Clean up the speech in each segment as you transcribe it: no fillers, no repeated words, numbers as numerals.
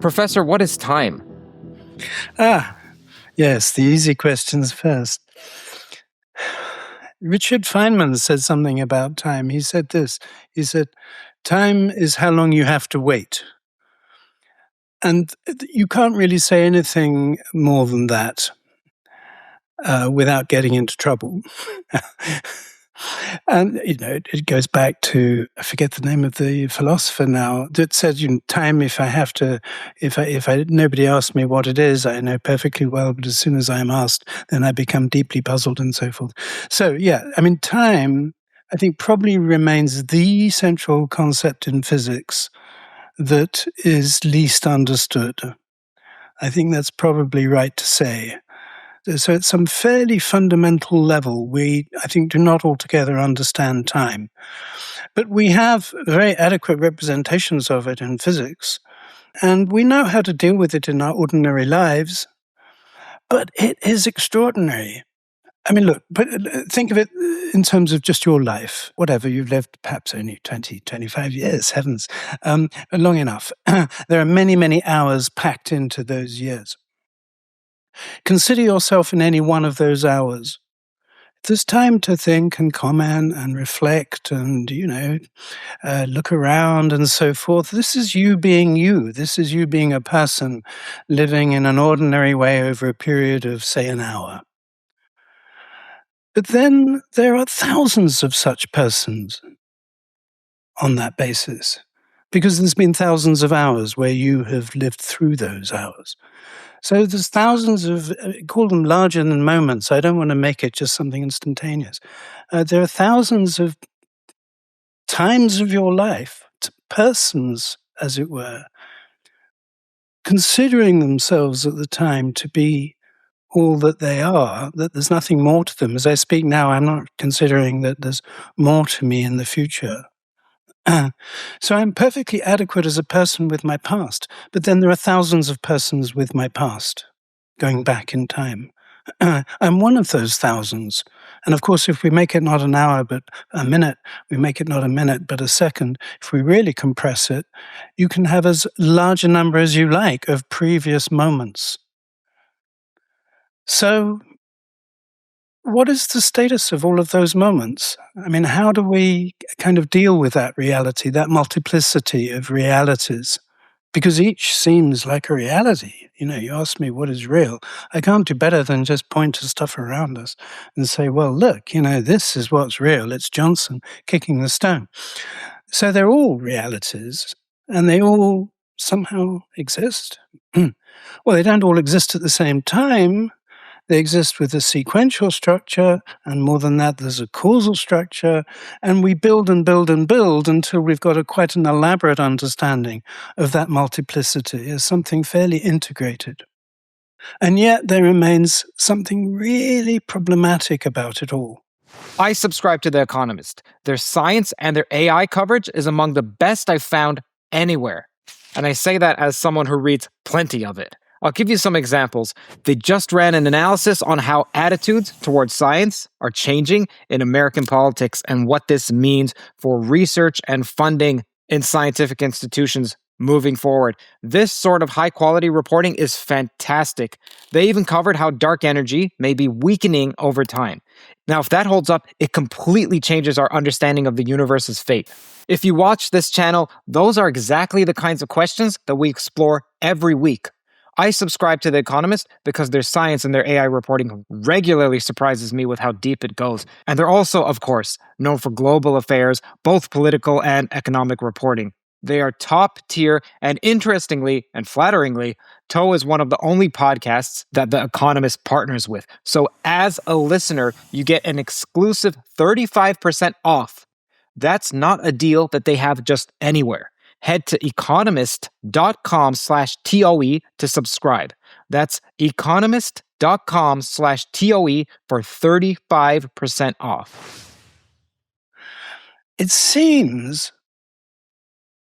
Professor, what is time? Yes, the easy questions first. Richard Feynman said something about time. He said this. He said, time is how long you have to wait. And you can't really say anything more than that without getting into trouble. And, it goes back to, I forget the name of the philosopher now, that said, time, if nobody asks me what it is, I know perfectly well, but as soon as I'm asked, then I become deeply puzzled and so forth. So, time, I think, probably remains the central concept in physics that is least understood. I think that's probably right to say. So at some fairly fundamental level, we, I think, do not altogether understand time. But we have very adequate representations of it in physics, and we know how to deal with it in our ordinary lives, but it is extraordinary. I mean, look, but think of it in terms of just your life. Whatever, you've lived perhaps only 20, 25 years, heavens, long enough. There are many, many hours packed into those years. Consider yourself in any one of those hours. There's time to think and comment and reflect and, look around and so forth. This is you being you. This is you being a person living in an ordinary way over a period of, say, an hour. But then there are thousands of such persons on that basis, because there's been thousands of hours where you have lived through those hours. So there's thousands of, call them larger than moments. I don't want to make it just something instantaneous. There are thousands of times of your life, persons, as it were, considering themselves at the time to be all that they are, that there's nothing more to them. As I speak now, I'm not considering that there's more to me in the future. So I'm perfectly adequate as a person with my past, but then there are thousands of persons with my past going back in time. I'm one of those thousands. And of course, if we make it not an hour, but a minute, we make it not a minute, but a second, if we really compress it, you can have as large a number as you like of previous moments. So what is the status of all of those moments? I mean, how do we kind of deal with that reality, that multiplicity of realities? Because each seems like a reality. You ask me what is real. I can't do better than just point to stuff around us and say, well, look, this is what's real. It's Johnson kicking the stone. So they're all realities, and they all somehow exist. Well, they don't all exist at the same time. They exist with a sequential structure, and more than that, there's a causal structure, and we build and build and build until we've got quite an elaborate understanding of that multiplicity as something fairly integrated. And yet there remains something really problematic about it all. I subscribe to The Economist. Their science and their AI coverage is among the best I've found anywhere. And I say that as someone who reads plenty of it. I'll give you some examples. They just ran an analysis on how attitudes towards science are changing in American politics and what this means for research and funding in scientific institutions moving forward. This sort of high-quality reporting is fantastic. They even covered how dark energy may be weakening over time. Now, if that holds up, it completely changes our understanding of the universe's fate. If you watch this channel, those are exactly the kinds of questions that we explore every week. I subscribe to The Economist because their science and their AI reporting regularly surprises me with how deep it goes. And they're also, of course, known for global affairs, both political and economic reporting. They are top tier, and interestingly and flatteringly, TOE is one of the only podcasts that The Economist partners with. So as a listener, you get an exclusive 35% off. That's not a deal that they have just anywhere. Head to economist.com/TOE to subscribe. That's economist.com/TOE for 35% off. It seems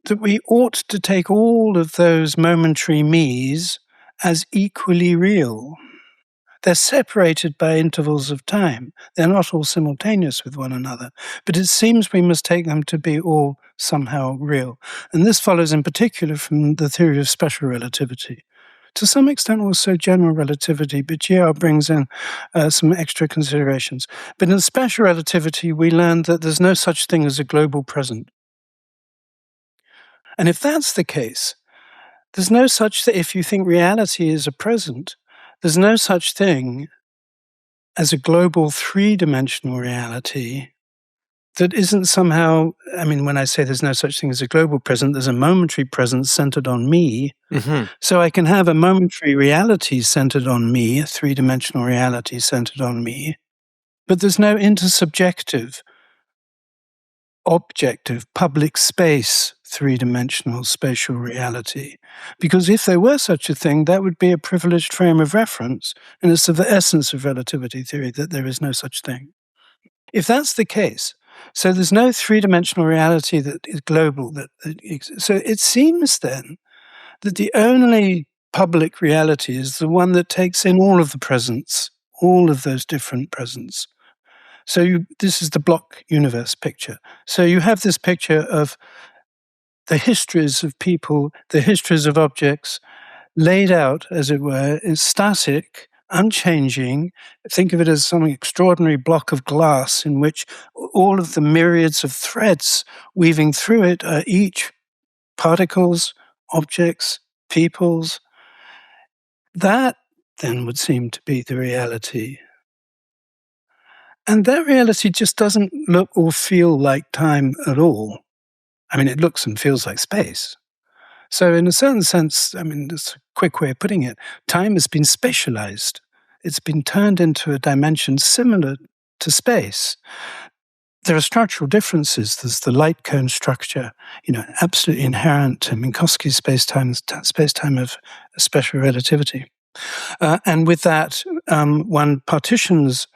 that we ought to take all of those momentary me's as equally real. They're separated by intervals of time. They're not all simultaneous with one another. But it seems we must take them to be all somehow real. And this follows in particular from the theory of special relativity. To some extent also general relativity, but GR brings in some extra considerations. But in special relativity, we learned that there's no such thing as a global present. And if that's the case, there's no such thing, if you think reality is a present, there's no such thing as a global three-dimensional reality that isn't somehow, I mean, when I say there's no such thing as a global present, there's a momentary presence centered on me. So I can have a momentary reality centered on me, a three-dimensional reality centered on me, but there's no intersubjective, objective, public space, three-dimensional spatial reality. Because if there were such a thing, that would be a privileged frame of reference, and it's of the essence of relativity theory that there is no such thing. If that's the case, so there's no three-dimensional reality that is global. So it seems then that the only public reality is the one that takes in all of the presents, all of those different presents. So this is the block universe picture. So you have this picture of the histories of people, the histories of objects, laid out, as it were, is static, unchanging. Think of it as some extraordinary block of glass in which all of the myriads of threads weaving through it are each particles, objects, peoples. That then would seem to be the reality. And that reality just doesn't look or feel like time at all. I mean, it looks and feels like space. So in a certain sense, I mean, that's a quick way of putting it, time has been spatialized. It's been turned into a dimension similar to space. There are structural differences. There's the light cone structure, absolutely inherent to Minkowski's space-time of special relativity. And with that, one partitions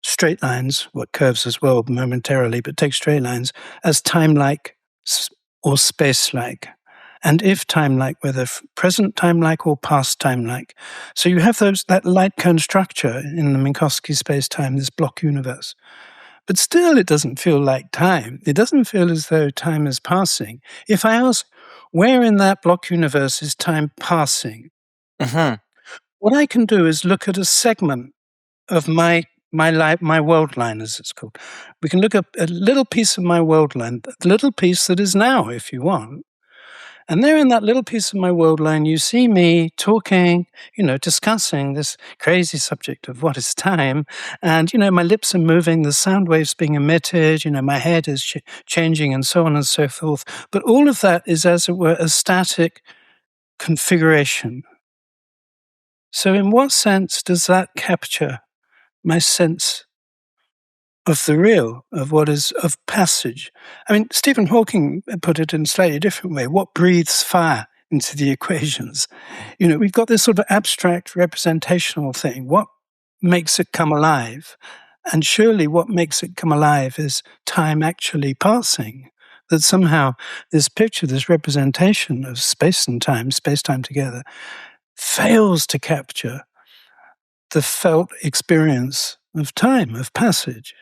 straight lines, what curves as well momentarily, but take straight lines, as time-like or space-like. And if time-like, whether present time-like or past time-like. So you have that light cone structure in the Minkowski space-time, this block universe. But still, it doesn't feel like time. It doesn't feel as though time is passing. If I ask, where in that block universe is time passing? What I can do is look at a segment of my world line, as it's called. We can look at a little piece of my world line, the little piece that is now, if you want. And there in that little piece of my world line, you see me talking, discussing this crazy subject of what is time. And, my lips are moving, the sound waves being emitted, my head is changing and so on and so forth. But all of that is, as it were, a static configuration. So in what sense does that capture my sense of the real, of what is, of passage? I mean, Stephen Hawking put it in a slightly different way. What breathes fire into the equations? We've got this sort of abstract representational thing. What makes it come alive? And surely what makes it come alive is time actually passing. That somehow this picture, this representation of space time together, fails to capture the felt experience of time, of passage.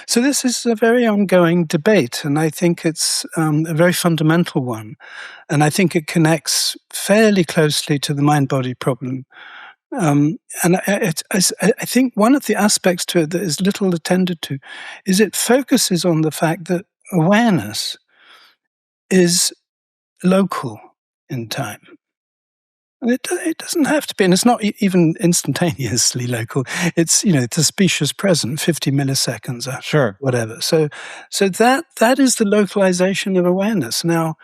So this is a very ongoing debate, and I think it's a very fundamental one. And I think it connects fairly closely to the mind-body problem. And I think one of the aspects to it that is little attended to is it focuses on the fact that awareness is local in time. And it doesn't have to be, and it's not even instantaneously local. It's the specious present, 50 milliseconds, Sure. whatever. So that is the localization of awareness. Now,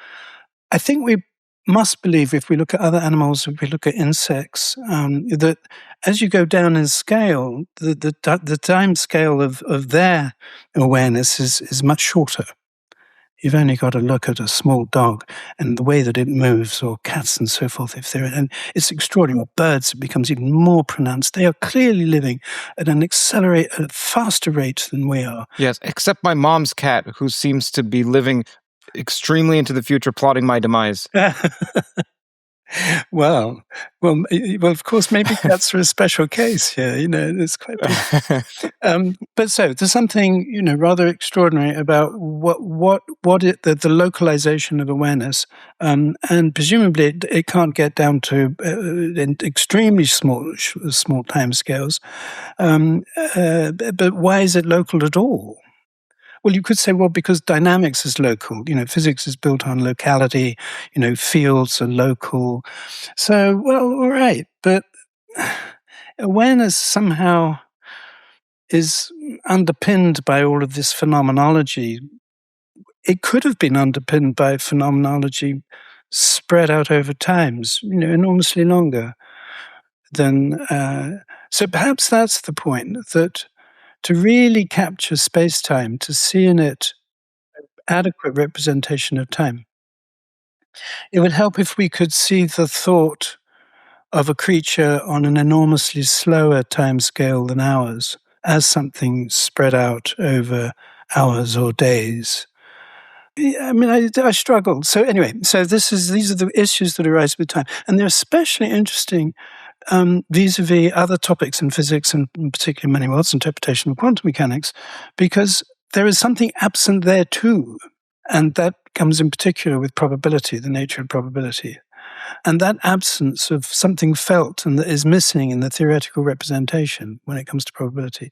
I think we must believe, if we look at other animals, if we look at insects, that as you go down in scale, the time scale of their awareness is much shorter. You've only got to look at a small dog and the way that it moves, or cats and so forth. And it's extraordinary. Or birds, it becomes even more pronounced. They are clearly living at a faster rate than we are. Yes, except my mom's cat, who seems to be living extremely into the future, plotting my demise. Well, well, of course, maybe cats are a special case here. It's quite big. But so there's something rather extraordinary about the localization of awareness, and presumably it can't get down to in extremely small timescales. But why is it local at all? Well, you could say, well, because dynamics is local. Physics is built on locality. Fields are local. So, well, all right, but awareness somehow is underpinned by all of this phenomenology. It could have been underpinned by phenomenology spread out over times, enormously longer than. So perhaps that's the point, that to really capture space-time, to see in it adequate representation of time, it would help if we could see the thought of a creature on an enormously slower timescale than ours as something spread out over hours or days. I mean, I struggle. So anyway, these are the issues that arise with time, and they're especially interesting vis-a-vis other topics in physics, and particularly many worlds interpretation of quantum mechanics, because there is something absent there too, and that comes in particular with probability, the nature of probability. And that absence of something felt and that is missing in the theoretical representation when it comes to probability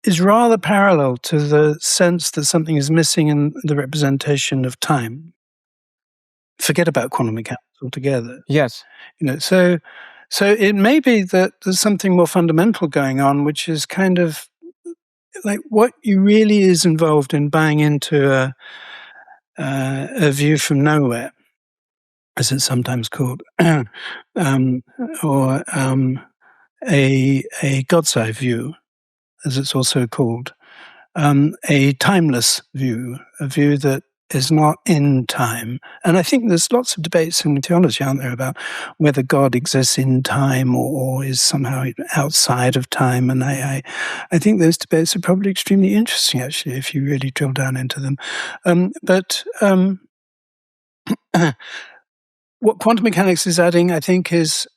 is rather parallel to the sense that something is missing in the representation of time. Forget about quantum mechanics altogether. Yes. So it may be that there's something more fundamental going on, which is kind of like what you really is involved in buying into a view from nowhere, as it's sometimes called, or a God's eye view, as it's also called, a timeless view, a view that is not in time. And I think there's lots of debates in theology, aren't there, about whether God exists in time or is somehow outside of time. And I think those debates are probably extremely interesting, actually, if you really drill down into them. But what quantum mechanics is adding, I think, is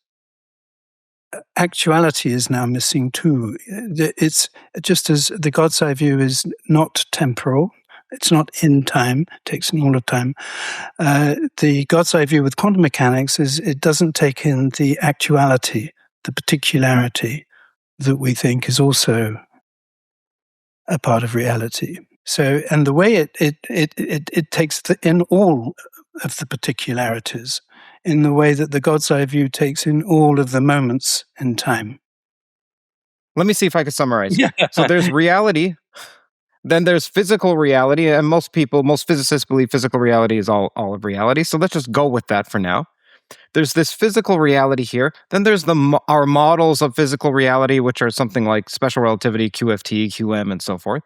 actuality is now missing too. It's just as the God's eye view is not temporal. It's not in time. It takes in all of time. The God's eye view with quantum mechanics is it doesn't take in the actuality, the particularity that we think is also a part of reality. So, and the way it takes in all of the particularities, in the way that the God's eye view takes in all of the moments in time. Let me see if I can summarize. Yeah. So there's reality, then there's physical reality, and most physicists believe physical reality is all of reality. So let's just go with that for now. There's this physical reality here. Then there's our models of physical reality, which are something like special relativity, QFT, QM, and so forth.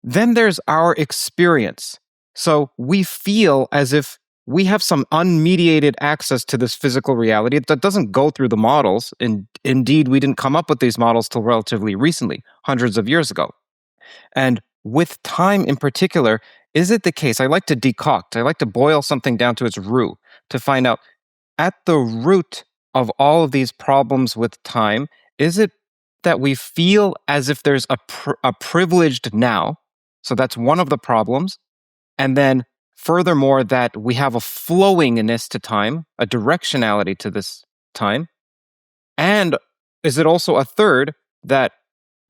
Then there's our experience. So we feel as if we have some unmediated access to this physical reality that doesn't go through the models. And indeed, we didn't come up with these models till relatively recently, hundreds of years ago. And with time in particular, is it the case? I like to decoct, I like to boil something down to its root to find out at the root of all of these problems with time, is it that we feel as if there's a privileged now? So that's one of the problems. And then furthermore, that we have a flowingness to time, a directionality to this time. And is it also a third that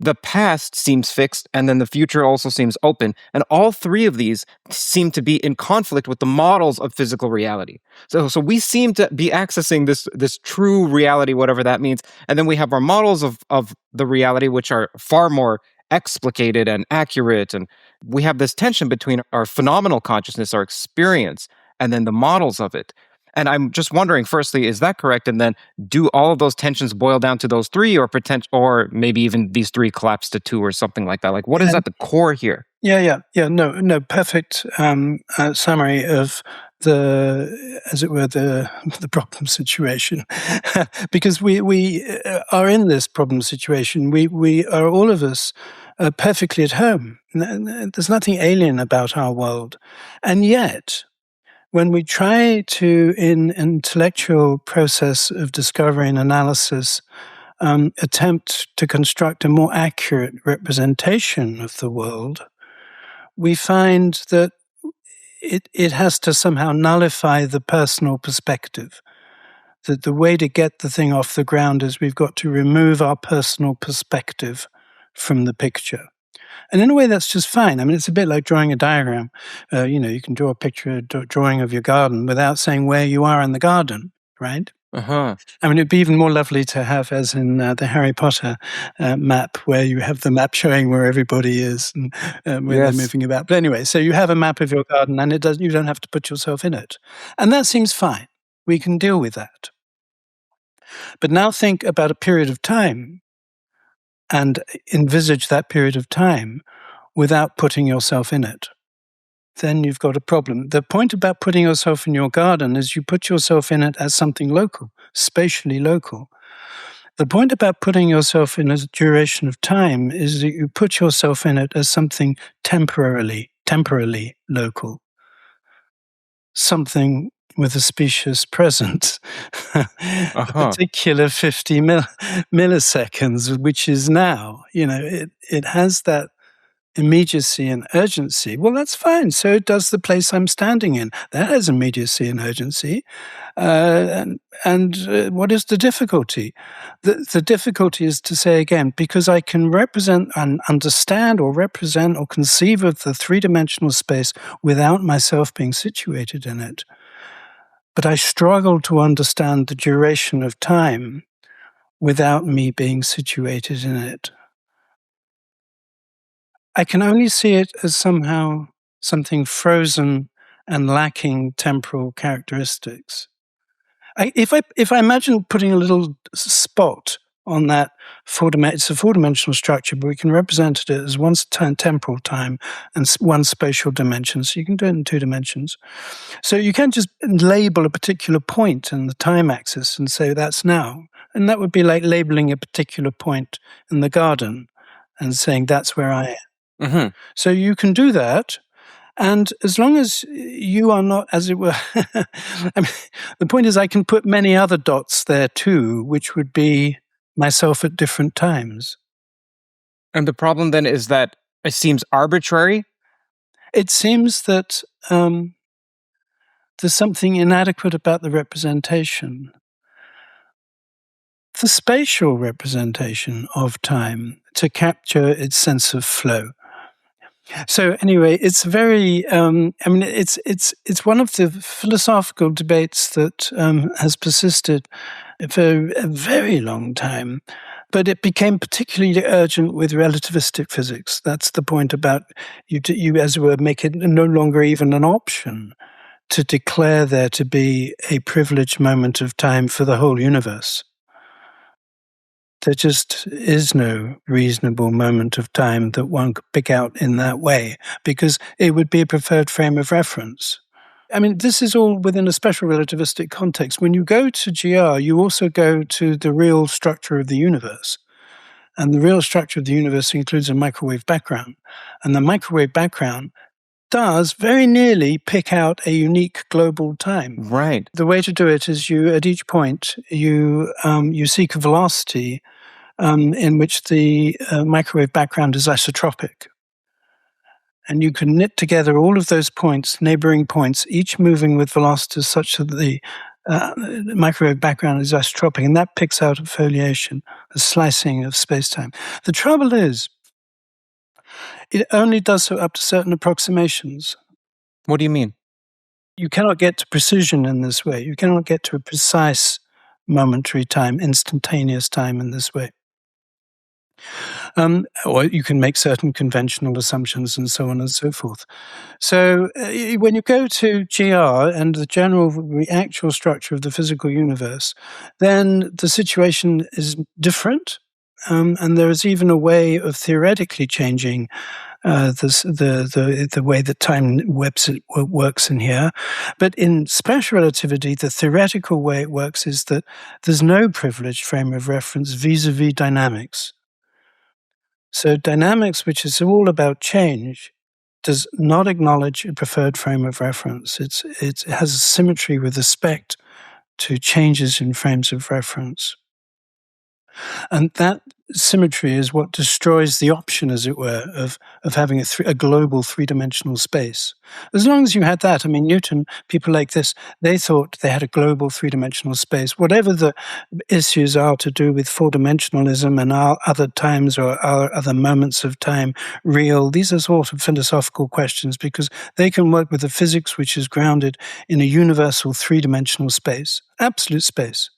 the past seems fixed and then the future also seems open? And all three of these seem to be in conflict with the models of physical reality. So we seem to be accessing this true reality, whatever that means. And then we have our models of the reality, which are far more explicated and accurate. And we have this tension between our phenomenal consciousness, our experience, and then the models of it. And I'm just wondering, firstly, is that correct? And then do all of those tensions boil down to those three, or maybe even these three collapse to two or something like that? Like, what is at the core here? Yeah. No, perfect summary of as it were, the problem situation. Because we are in this problem situation. We are, all of us, perfectly at home. There's nothing alien about our world. And yet, when we try to, in intellectual process of discovery and analysis, attempt to construct a more accurate representation of the world, we find that it has to somehow nullify the personal perspective. That the way to get the thing off the ground is we've got to remove our personal perspective from the picture. And in a way, that's just fine. I mean, it's a bit like drawing a diagram. You can draw a picture, a drawing of your garden without saying where you are in the garden, right? Uh-huh. I mean, it'd be even more lovely to have, as in the Harry Potter map, where you have the map showing where everybody is and where they're Yes. moving about. But anyway, so you have a map of your garden, and you don't have to put yourself in it, and that seems fine. We can deal with that. But now think about a period of time and envisage that period of time without putting yourself in it. Then you've got a problem. The point about putting yourself in your garden is you put yourself in it as something local, spatially local. The point about putting yourself in a duration of time is that you put yourself in it as something temporarily local, something with a specious presence, a Uh-huh. particular 50 milliseconds, which is now. It has that immediacy and urgency. Well, that's fine. So does the place I'm standing in. That has immediacy and urgency. And what is the difficulty? The difficulty is to say again, because I can represent and understand or represent or conceive of the three-dimensional space without myself being situated in it. But I struggle to understand the duration of time without me being situated in it. I can only see it as somehow something frozen and lacking temporal characteristics. If I imagine putting a little spot on that it's a four-dimensional structure, but we can represent it as one temporal time and one spatial dimension. So you can do it in 2 dimensions. So you can't just label a particular point in the time axis and say that's now. And that would be like labeling a particular point in the garden and saying that's where I am. Mm-hmm. So you can do that. And as long as you are not, as it were, I mean, the point is I can put many other dots there too, which would be myself at different times. And the problem then is that it seems arbitrary. It seems that there's something inadequate about the representation. The spatial representation of time to capture its sense of flow. So anyway, it's very. It's one of the philosophical debates that has persisted for a very long time, but it became particularly urgent with relativistic physics. That's the point about you as it were, make it no longer even an option to declare there to be a privileged moment of time for the whole universe. There just is no reasonable moment of time that one could pick out in that way, because it would be a preferred frame of reference. I mean, this is all within a special relativistic context. When you go to GR, you also go to the real structure of the universe. And the real structure of the universe includes a microwave background. And the microwave background does very nearly pick out a unique global time. Right. The way to do it is at each point, you seek a velocity in which the microwave background is isotropic. And you can knit together all of those points, neighboring points, each moving with velocities such that the microwave background is isotropic, and that picks out a foliation, a slicing of space-time. The trouble is, it only does so up to certain approximations. What do you mean? You cannot get to precision in this way. You cannot get to a precise momentary time, instantaneous time in this way. Or you can make certain conventional assumptions and so on and so forth. So when you go to GR and the actual structure of the physical universe, then the situation is different. And there is even a way of theoretically changing the way that time works in here. But in special relativity, the theoretical way it works is that there's no privileged frame of reference vis-a-vis dynamics. So dynamics, which is all about change, does not acknowledge a preferred frame of reference. It has a symmetry with respect to changes in frames of reference. And that symmetry is what destroys the option, as it were, of having a global three-dimensional space. As long as you had that, I mean, Newton, people like this, they thought they had a global three-dimensional space. Whatever the issues are to do with four-dimensionalism and our other times or our other moments of time real, these are sort of philosophical questions because they can work with a physics which is grounded in a universal three-dimensional space, absolute space.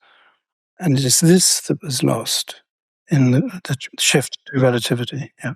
And it is this that was lost in the shift to relativity. Yeah.